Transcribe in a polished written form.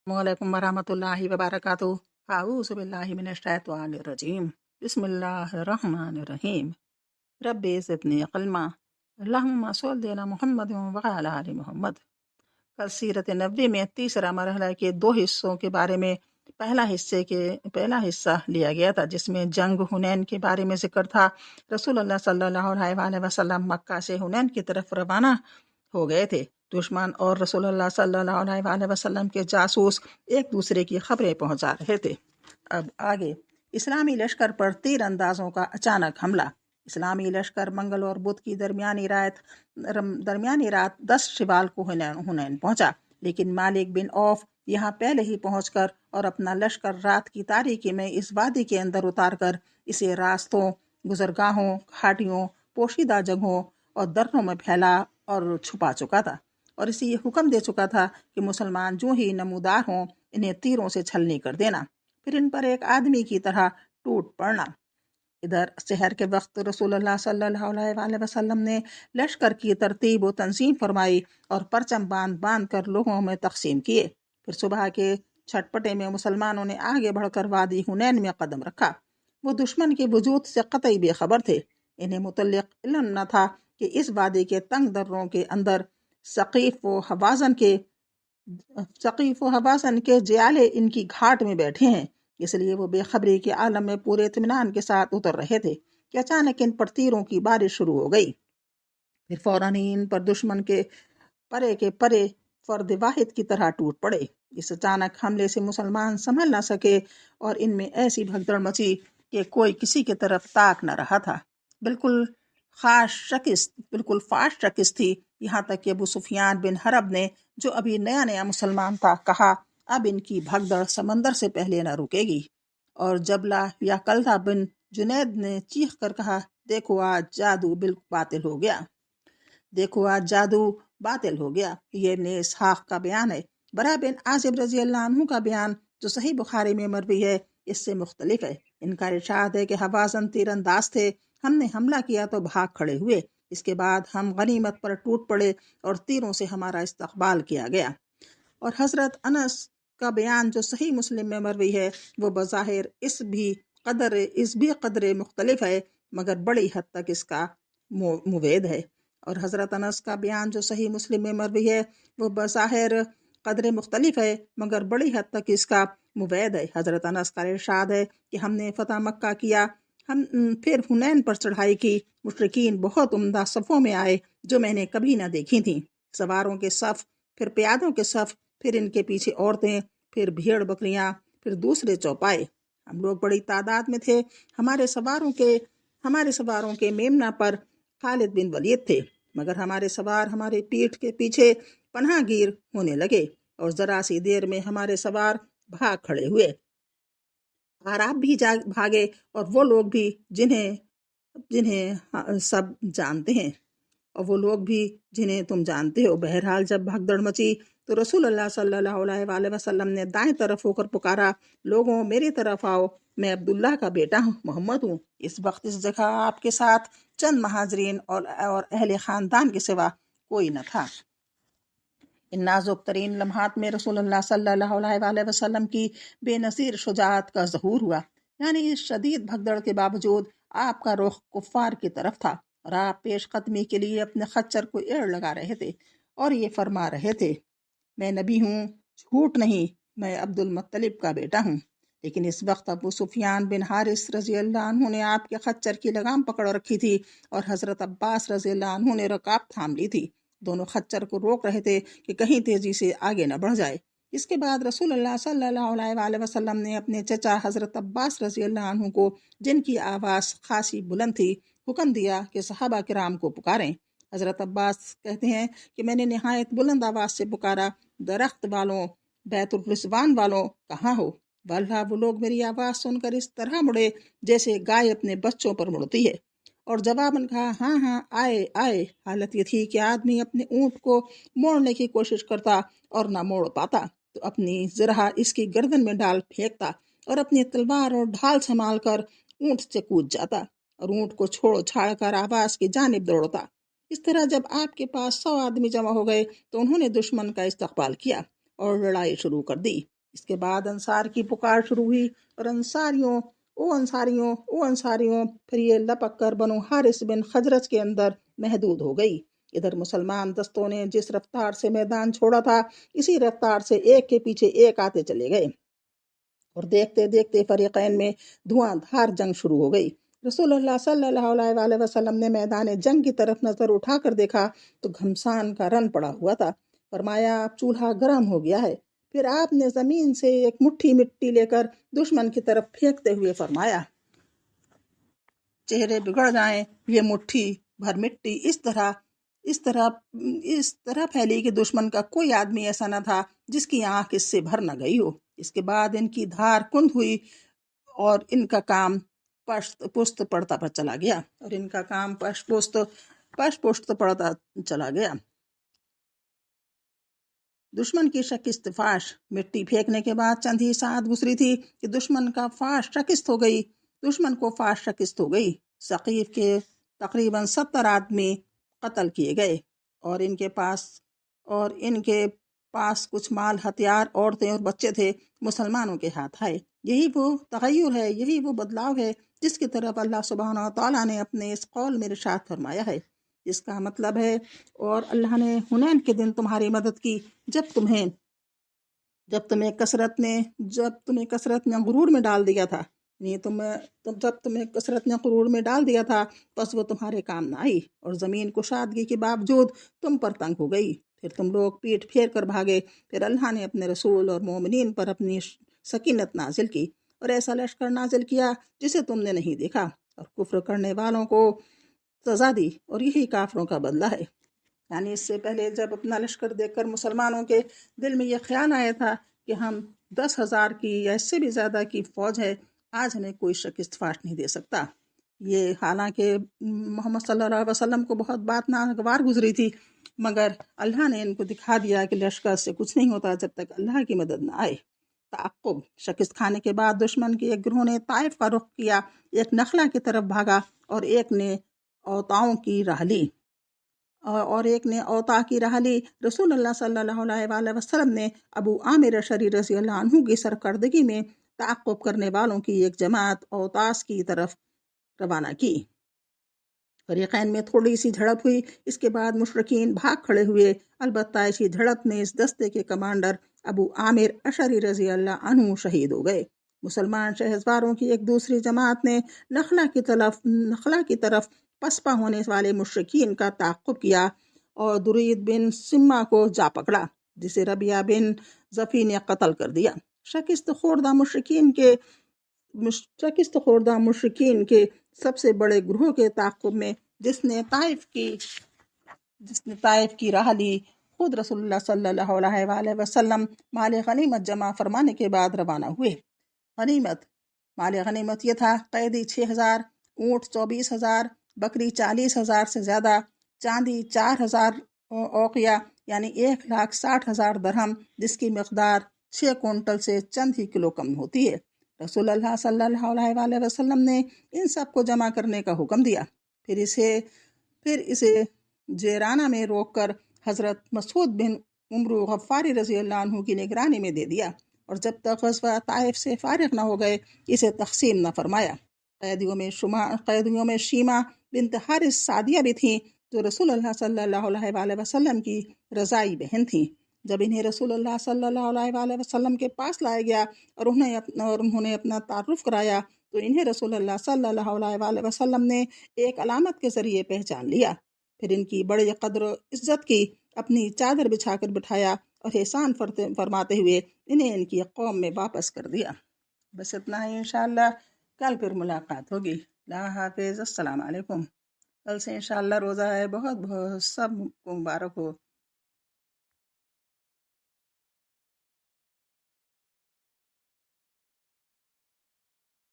वालेकुम वरहमतुल्लाहि वबरकातुहू। अऊज़ु बिल्लाहि मिनश्शैतानिर रजीम। बिस्मिल्लाहिर रहमानिर रहीम। रब्बि ज़िदनी इल्मा। अल्लाहुम्मा सल्लि अला मुहम्मद व अला आलि मुहम्मद। कल सीरत नबवी में तीसरा मरहला के दो हिस्सों के बारे में पहला हिस्सा लिया गया था, जिसमें जंग हुनैन के बारे में जिक्र था। रसूलुल्लाह सल्लल्लाहु अलैहि वसल्लम मक्का से हुनैन की तरफ रवाना हो गए थे। दुश्मन और रसूलुल्लाह सल्लल्लाहु अलैहि वसल्लम के जासूस एक दूसरे की खबरें पहुंचा रहे थे। अब आगे, इस्लामी लश्कर पर तीर अंदाजों का अचानक हमला। इस्लामी लश्कर मंगल और बुध की दरमियानी रात 10 शवाल को हुनैन पहुंचा, लेकिन मालिक बिन औफ यहाँ पहले ही पहुंचकर और अपना लश्कर रात की तारीकी में इस वादी के अंदर उतारकर इसे रास्तों, गुजरगाहों, घाटियों, पोशीदा जगहों और दर्रों में फैला और छुपा चुका था, और इसे ये हुक्म दे चुका था कि मुसलमान जो ही नमूदार हों इन्हें तीरों से छलनी कर देना, फिर इन पर एक आदमी की तरह टूट पड़ना। इधर शहर के वक्त रसूलुल्लाह सल्लल्लाहु अलैहि वसल्लम ने लश्कर की तरतीब व तंजीम फरमाई और परचम बांध बांध कर लोगों में तकसीम किए। फिर सुबह के छटपटे में मुसलमानों ने आगे बढ़कर वादी हुनैन में कदम रखा। वो दुश्मन के वजूद से कतई बेखबर थे। इन्हें मुतल्लिक इल्म न था कि इस वादी के तंग दर्रों के अंदर सकीफ व हवासन के जियाले इनकी घाट में बैठे हैं। इसलिए वो बेखबरी के आलम में पूरे इत्मीनान के साथ उतर रहे थे कि अचानक इन पर तीरों की बारिश शुरू हो गई। फिर फौरन ही इन पर दुश्मन के परे फर्द वाहिद की तरह टूट पड़े। इस अचानक हमले से मुसलमान संभल न सके और इनमें ऐसी भगदड़ मची कि कोई किसी की तरफ ताक न रहा था। बिल्कुल फाश शकिस्त थी। यहाँ तक कि अबू सुफियान बिन हरब ने, जो अभी नया नया मुसलमान था, कहा अब इनकी भगदड़ समंदर से पहले न रुकेगी। और जबला या कल्दा बिन जुनैद ने चीख कर कहा, देखो आज जादू बातिल हो गया। ये इब्न इसहाक का बयान है। बरा बिन आसिब रजी अल्लाह अन्हु का बयान, जो सही बुखारी में मरवी है, इससे मुख्तलिफ है। इनका इरशाद है कि हवाजन तीरंदाज थे, हमने हमला किया तो भाग खड़े हुए। इसके बाद हम गनीमत पर टूट पड़े और तीरों से हमारा इस्तकबाल किया गया। और हज़रत अनस का बयान, जो सही मुस्लिम में मरवी है, वो बज़ाहिर इस भी कदर मुख्तलिफ है, मगर बड़ी हद तक इसका मुवेद है। और हज़रत अनस का बयान, जो सही मुस्लिम में मरवी है, वो बज़ाहिर कदर मुख्तलिफ है, मगर बड़ी हद तक इसका मुवेद है। हज़रत अनस का इरशाद है कि हमने फ़तह मक्का किया, हम फिर हुनैन पर चढ़ाई की। मुशरिकीन बहुत उम्दा सफ़ों में आए जो मैंने कभी न देखी थी। सवारों के सफ़, फिर प्यादों के सफ़, फिर इनके पीछे औरतें, फिर भेड़ बकरियां, फिर दूसरे चौपाए। हम लोग बड़ी तादाद में थे। हमारे सवारों के मेमना पर खालिद बिन वलीद थे, मगर हमारे सवार हमारे पीठ के पीछे पनाहगीर होने लगे और जरा सी देर में हमारे सवार भाग खड़े हुए। आराब भी भागे और वो लोग भी जिन्हें सब जानते हैं, और वो लोग भी जिन्हें तुम जानते हो। बहरहाल जब भगदड़ मची तो रसूलुल्लाह सल्लल्लाहु अलैहि वसल्लम ने दाएं तरफ होकर पुकारा, लोगों मेरी तरफ आओ, मैं अब्दुल्लाह का बेटा हूँ, मोहम्मद हूँ। इस वक्त इस जगह आपके साथ चंद महाजरीन और अहले ख़ानदान के सिवा कोई न था। इन नाजुक तरीन लम्हात में रसूलुल्लाह सल्लल्लाहु अलैहि वसल्लम की बेनज़ीर शुजाअत का ज़हूर हुआ। यानी इस शदीद भगदड़ के बावजूद आपका रुख कुफ़ार की तरफ था और आप पेश कदमी के लिए अपने खच्चर को एड़ लगा रहे थे और ये फरमा रहे थे, मैं नबी हूँ, झूठ नहीं, मैं अब्दुल मुत्तलिब का बेटा हूँ। लेकिन इस वक्त अबू सुफियान बिन हारिस रज़ी अल्लाह अन्हु ने आपके खच्चर की लगाम पकड़ रखी थी और हज़रत अब्बास रज़ी अल्लाह अन्हु ने रकाब थाम ली थी। दोनों खच्चर को रोक रहे थे कि कहीं तेजी से आगे न बढ़ जाए। इसके बाद रसूलुल्लाह सल्लल्लाहु अलैहि वसल्लम ने अपने चचा हज़रत अब्बास रज़ी अल्लाह अन्हु को, जिनकी आवाज़ खासी बुलंद थी, हुक्म दिया कि सहाबा किराम को पुकारें। हज़रत अब्बास कहते हैं कि मैंने निहायत बुलंद आवाज़ से पुकारा, दरख्त वालों, बैतुल रिज़वान वालों, कहाँ हो? वल्लाह वो लोग मेरी आवाज़ सुनकर इस तरह मुड़े जैसे गाय अपने बच्चों पर मुड़ती है, और जवाबन कहा, हाँ हाँ आए आए। हालत ये थी कि आदमी अपने ऊँट को मोड़ने की कोशिश करता और ना मोड़ पाता तो अपनी ज़रहा इसकी गर्दन में डाल फेंकता और अपनी तलवार और ढाल संभाल कर ऊँट से कूद जाता और ऊँट को छोड़ छाड़ कर आवाज़ की जानिब दौड़ता। इस तरह जब आपके पास 100 आदमी जमा हो गए तो उन्होंने दुश्मन का इस्तकबाल किया اور لڑائی شروع کر دی۔ اس کے بعد انصار کی پکار شروع ہوئی اور انصاریوں پھر یہ لپک کر بنو حارث بن خزرج کے اندر محدود ہو گئی۔ ادھر مسلمان دستوں نے جس رفتار سے میدان چھوڑا تھا اسی رفتار سے ایک کے پیچھے ایک آتے چلے گئے اور دیکھتے دیکھتے فریقین میں دھواں دھار جنگ شروع ہو گئی۔ رسول اللہ صلی اللہ علیہ وآلہ وسلم نے میدان جنگ کی طرف نظر اٹھا کر دیکھا تو گھمسان کا رن پڑا ہوا تھا۔ فرمایا اب چولہا گرم ہو گیا ہے۔ پھر آپ نے زمین سے ایک مٹھی مٹی لے کر دشمن کی طرف پھینکتے ہوئے فرمایا چہرے بگڑ جائیں، یہ مٹھی بھر مٹی اس طرح پھیلی کہ دشمن کا کوئی آدمی ایسا نہ تھا جس کی آنکھ اس سے بھر نہ گئی ہو۔ اس کے بعد ان کی دھار کند ہوئی اور ان کا کام پشت پڑتا پر چلا گیا۔ دشمن کی شکست فاش۔ مٹی پھینکنے کے بعد چند ہی ساعت گزری تھی کہ دشمن کو فاش شکست ہو گئی۔ ثقیف کے تقریباً 70 آدمی قتل کیے گئے اور ان کے پاس کچھ مال، ہتھیار، عورتیں اور بچے تھے مسلمانوں کے ہاتھ آئے۔ یہی وہ تغیر ہے، یہی وہ بدلاؤ ہے جس کی طرف اللہ سبحانہ وتعالیٰ نے اپنے اس قول میں ارشاد فرمایا ہے، جس کا مطلب ہے اور اللہ نے حنین کے دن تمہاری مدد کی جب تمہیں کثرت نے غرور میں ڈال دیا تھا، بس وہ تمہارے کام نہ آئی اور زمین کشادگی کے باوجود تم پر تنگ ہو گئی۔ پھر تم لوگ پیٹ پھیر کر بھاگے، پھر اللہ نے اپنے رسول اور مومنین پر اپنی سکینت نازل کی اور ایسا لشکر نازل کیا جسے تم نے نہیں دیکھا اور کفر کرنے والوں کو سزا دی اور یہی کافروں کا بدلہ ہے۔ یعنی اس سے پہلے جب اپنا لشکر دیکھ کر مسلمانوں کے دل میں یہ خیال آیا تھا کہ ہم 10,000 کی یا اس سے بھی زیادہ کی فوج ہے، آج ہمیں کوئی شکست فاش نہیں دے سکتا۔ یہ حالانکہ محمد صلی اللہ علیہ وسلم کو بہت بات ناگوار گزری تھی، مگر اللہ نے ان کو دکھا دیا کہ لشکر سے کچھ نہیں ہوتا جب تک اللہ کی مدد نہ آئے۔ تعقب۔ شکست کھانے کے بعد دشمن کے ایک گروہ نے طائف کا رخ کیا، ایک نخلا کی طرف بھاگا اور ایک نے اوطا کی راہ لی۔ رسول اللہ صلی اللہ علیہ وآلہ وسلم نے ابو عامر اشعری رضی اللہ عنہ کی سرکردگی میں تعقب کرنے والوں کی ایک جماعت اوطاس کی طرف روانہ کی۔ فریقین میں تھوڑی سی جھڑپ ہوئی، اس کے بعد مشرکین بھاگ کھڑے ہوئے، البتہ اسی جھڑپ میں اس دستے کے کمانڈر ابو عامر اشعری رضی اللہ عنہ شہید ہو گئے۔ مسلمان شہزواروں کی ایک دوسری جماعت نے نخلا کی طرف پسپا ہونے والے مشرکین کا تعقب کیا اور درید بن سما کو جا پکڑا، جسے ربیہ بن زفی نے قتل کر دیا۔ شکست خوردہ مشرکین کے سب سے بڑے گروہ کے تعقب میں جس نے طائف کی راہ لی، خود رسول اللہ صلی اللہ علیہ وآلہ وسلم مال غنیمت جمع فرمانے کے بعد روانہ ہوئے۔ مال غنیمت یہ تھا: قیدی 6,000، اونٹ 24,000، بکری 40,000 سے زیادہ، چاندی 4,000 اوقیہ یعنی 1,60,000 درہم، جس کی مقدار 6 کوئنٹل سے چند ہی کلو کم ہوتی ہے۔ رسول اللہ صلی اللہ علیہ وآلہ وسلم نے ان سب کو جمع کرنے کا حکم دیا، پھر اسے جیرانہ میں روک کر حضرت مسعود بن عمرو غفاری رضی اللہ عنہ کی نگرانی میں دے دیا اور جب تک غزوہ طائف سے فارغ نہ ہو گئے اسے تقسیم نہ فرمایا۔ قیدیوں میں شیمہ بنت حارث سعدیہ بھی تھیں، جو رسول اللہ صلی اللہ علیہ وآلہ وسلم کی رضائی بہن تھیں۔ جب انہیں رسول اللہ صلی اللہ علیہ وآلہ وسلم کے پاس لایا گیا اور انہوں نے اپنا تعارف کرایا تو انہیں رسول اللہ صلی اللہ علیہ وآلہ وسلم نے ایک علامت کے ذریعے پہچان لیا۔ پھر ان کی بڑی قدر و عزت کی، اپنی چادر بچھا کر بٹھایا اور احسان فرماتے ہوئے انہیں ان کی قوم میں واپس کر دیا۔ بس اتنا ہی، انشاءاللہ کل پھر ملاقات ہوگی۔ اللہ حافظ، السلام علیکم۔ کل سے انشاءاللہ روزہ ہے، بہت سب کو مبارک ہو۔